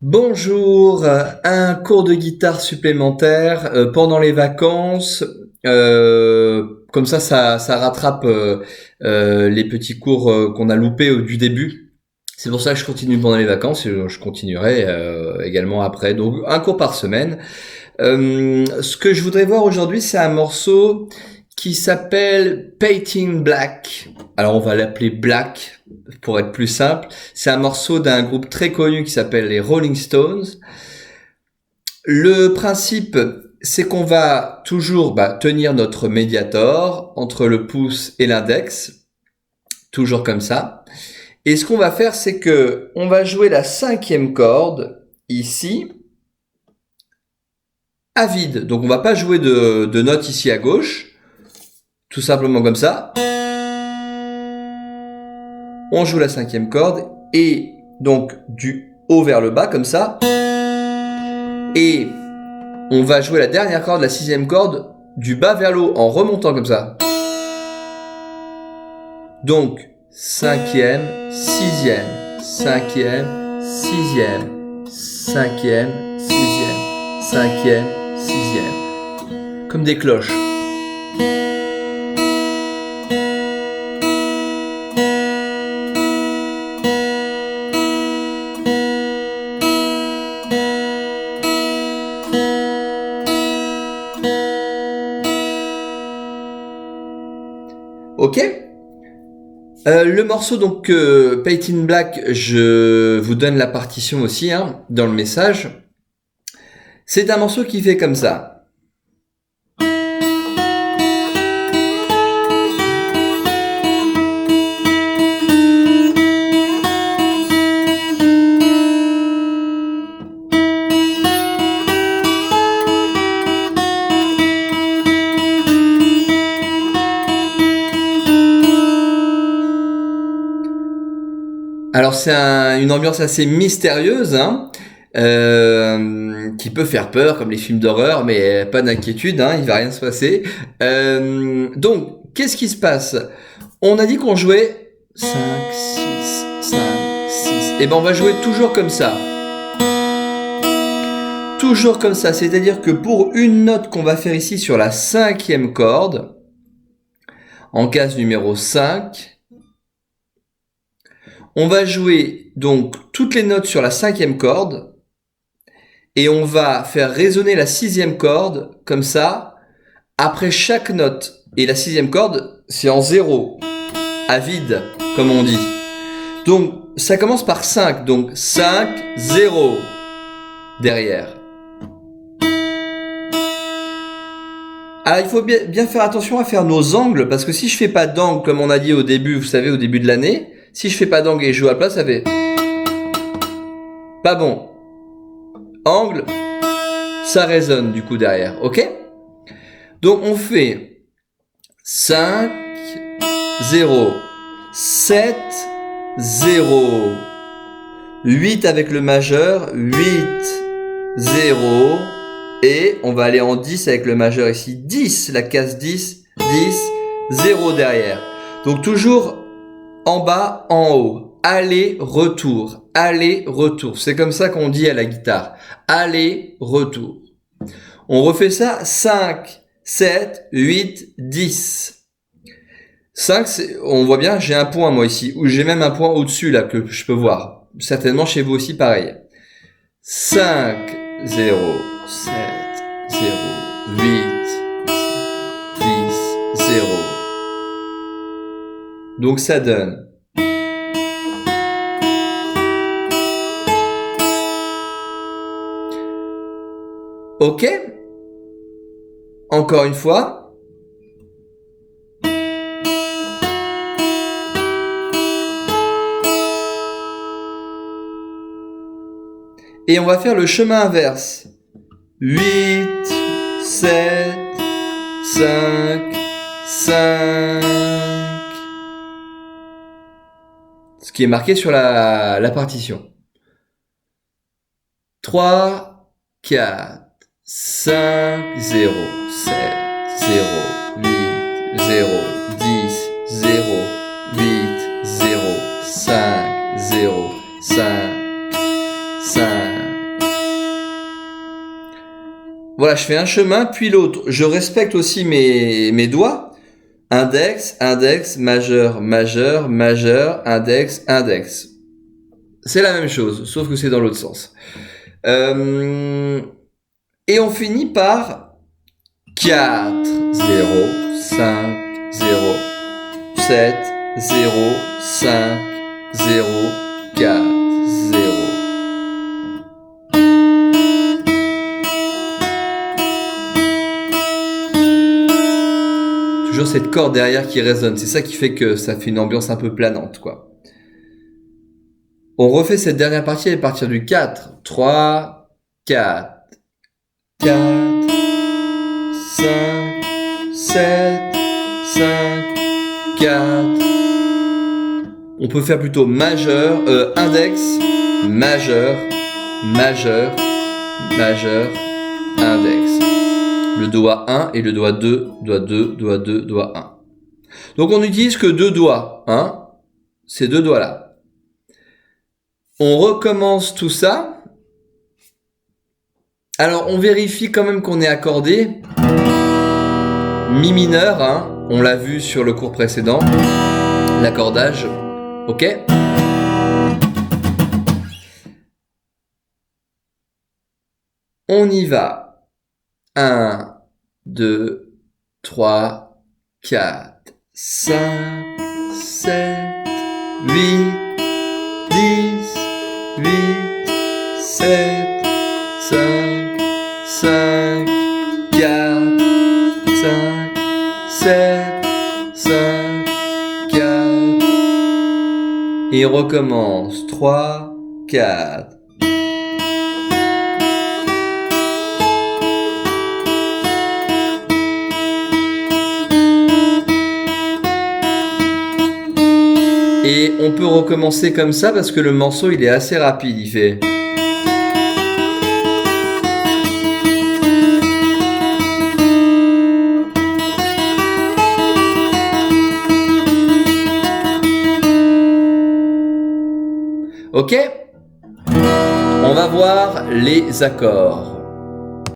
Bonjour, un cours de guitare supplémentaire pendant les vacances. Comme ça rattrape les petits cours qu'on a loupés du début. C'est pour ça que je continue pendant les vacances et je continuerai également après. Donc un cours par semaine. Ce que je voudrais voir aujourd'hui, c'est un morceau qui s'appelle Painting Black. Alors on va l'appeler Black pour être plus simple. C'est un morceau d'un groupe très connu qui s'appelle les Rolling Stones. Le principe, c'est qu'on va toujours tenir notre médiator entre le pouce et l'index, toujours comme ça. Et ce qu'on va faire, c'est que on va jouer la cinquième corde ici à vide. Donc on va pas jouer de notes ici à gauche, tout simplement comme ça. On joue la cinquième corde et donc du haut vers le bas comme ça. Et on va jouer la dernière corde, la sixième corde, du bas vers le haut en remontant comme ça. Donc cinquième, sixième, cinquième, sixième, cinquième, sixième, cinquième, sixième. Comme des cloches. Ok. Le morceau donc Painting Black, je vous donne la partition aussi dans le message. C'est un morceau qui fait comme ça. Alors c'est une ambiance assez mystérieuse, qui peut faire peur comme les films d'horreur, mais pas d'inquiétude, il va rien se passer. Donc, qu'est-ce qui se passe? On a dit qu'on jouait 5, 6, 5, 6. Et ben on va jouer toujours comme ça. Toujours comme ça, c'est-à-dire que pour une note qu'on va faire ici sur la cinquième corde, en case numéro 5, on va jouer donc toutes les notes sur la cinquième corde et on va faire résonner la sixième corde comme ça après chaque note. Et la sixième corde, c'est en zéro, à vide, comme on dit. Donc ça commence par 5, donc 5, 0 derrière. Alors il faut bien faire attention à faire nos angles parce que si je fais pas d'angle comme on a dit au début, vous savez au début de l'année, si je fais pas d'angle et je joue à la place, ça fait pas bon. Angle, ça résonne du coup derrière, ok? Donc on fait 5, 0, 7, 0, 8 avec le majeur, 8, 0, et on va aller en 10 avec le majeur ici, 10, la case 10, 10, 0 derrière. Donc toujours en bas, en haut, aller, retour, aller, retour. C'est comme ça qu'on dit à la guitare, aller, retour. On refait ça, 5, 7, 8, 10. 5, on voit bien, j'ai un point moi ici, ou j'ai même un point au-dessus là que je peux voir. Certainement chez vous aussi pareil. 5, 0, 7, 0, 8, 10, 0. Donc ça donne. Ok? Encore une fois. Et on va faire le chemin inverse. 8, 7, 5, 5. Ce qui est marqué sur la partition. 3, 4, 5, 0, 7, 0, 8, 0, 10, 0, 8, 0, 5, 0, 5, 5. Voilà, je fais un chemin, puis l'autre. Je respecte aussi mes doigts. Index, index, majeur, majeur, majeur, index, index. C'est la même chose, sauf que c'est dans l'autre sens. Et on finit par 4, 0, 5, 0, 7, 0, 5, 0, 4, 0. Toujours cette corde derrière qui résonne. C'est ça qui fait que ça fait une ambiance un peu planante, quoi. On refait cette dernière partie à partir du 4. 3, 4, 4, 5, 7, 5, 4. On peut faire plutôt majeur, index, majeur, majeur, majeur, index. Le doigt 1 et le doigt 2, doigt 2, doigt 2, doigt 1. Donc on n'utilise que deux doigts, hein, ces deux doigts-là. On recommence tout ça. Alors on vérifie quand même qu'on est accordé. Mi mineur, hein, on l'a vu sur le cours précédent. L'accordage, ok. On y va. 1, 2, 3, 4, 5, 7, 8, 10, 8, 7, 5, 5, 4, 5, 7, 5, 4. Et on recommence. 3, 4. Et on peut recommencer comme ça parce que le morceau il est assez rapide, il fait. Ok? On va voir les accords.